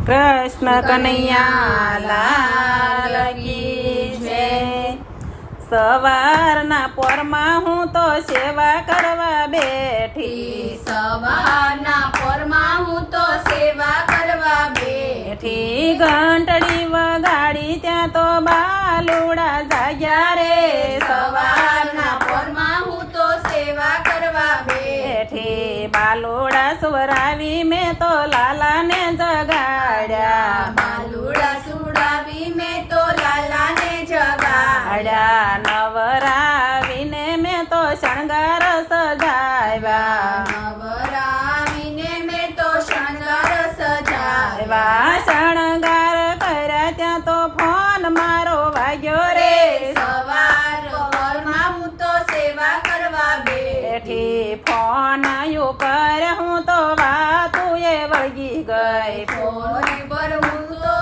કૃષ્ણ કનૈયા લાલ કી જય। સવારના પોરમાં હું તો સેવા કરવા બેઠી, સવારના પોરમાં હું તો સેવા કરવા બેઠી। ઘંટડી વગાડી ત્યાં તો બાલુડા જાગ્યા રે, સવારના પોરમાં હું તો સેવા કરવા બેઠી। બાલુડા સુવરાવી મેં તો લાલાને જગાડ્યા, બાલુડા સુડાવી મેં તો લાલાને જગાડ્યા। નવરાવીને મેં તો શણગાર સજાવ્યા, નવરાવીને મેં તો શણગાર સજાવ્યા। શણગાર કર્યા ત્યાં તો ફોન મારો વાગ્યો રે, સવાર પોરમાં હું તો સેવા કરવા બેઠી। ફોન ઉપર હું તો વાતું એ વળગી ગઈ, ફોન પર હું તો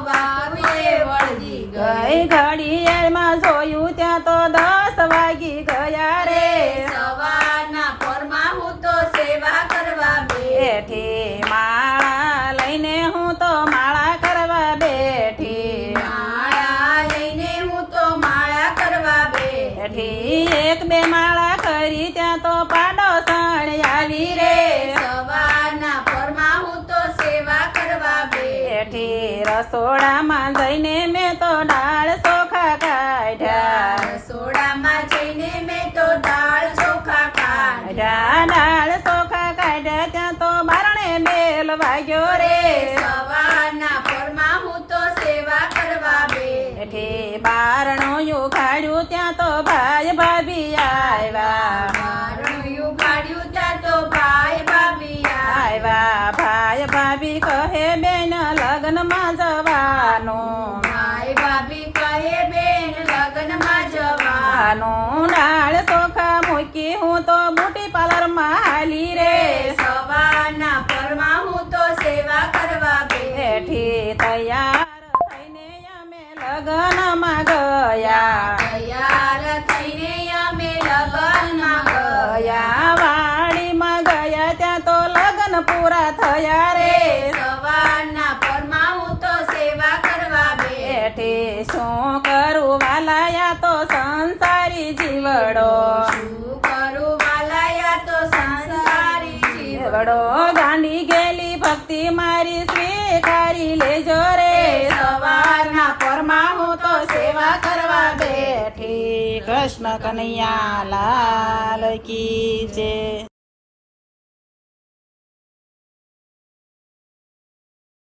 વાતુએ વળગી ગઈ। ઘડિયાળમાં જોયું ત્યાં તો 10 વાગી ગયા રે, સવારના પોરમાં હું તો સેવા કરવા બેઠી। માળા લઈને હું તો માળા કરવા બેઠી, માળા લઈને હું તો માળા કરવા બેઠી। એક બે માળા કરી ત્યાં તો પાડોશણ આવી રે, સવારના પોરમાં હું તો સેવા કરવા બેઠી। રસોડામાં જઈને મેં તો દાળ ચોખા કાઢ્યા, રસોડામાં જઈને મેં તો દાળ ચોખા કાઢ્યા। દાળ ચોખા કાઢ્યા ત્યાં તો બારણે બેલ વાગ્યો રે, સવારના પોરમાં હું તો સેવા કરવા બેઠી। બારણું ઉઘાડ્યું ત્યાં તો ભાઈ ભાભી આવ્યા, બારણું ઉઘાડ્યું ત્યાં તો ભાઈ ભાભી આવ્યા। ભાઈ ભાભી કહે બેન લગ્નમાં જવાનું, ભાઈ ભાભી કહે બેન લગ્નમાં જવાનું। દાળ ચોખા મૂકી હું તો બ્યુટી પાર્લરમાં હાલી રે, સવારના પોરમાં હું તો સેવા કરવા બેઠી। તૈયાર થઈને અમે લગ્નમાં ગયા, તૈયાર થઈને અમે લગ્નમાં ગયા। વાડીમાં ગયા ત્યાં તો લગ્ન પૂરા થયા રે, સવારના પોરમાં હું તો સેવા કરવા બેઠી। શું કરું વાલાયા તો સંસારી જીવડો, શું કરું વાલાયા તો સંસારી જીવડો। ગાંડી ગેલી ભક્તિ મારી સ્વીકારી લેજો રે, સવારના પોરમાં હું તો સેવા કરવા બેઠી। કૃષ્ણ કનૈયા લાલ કી જય।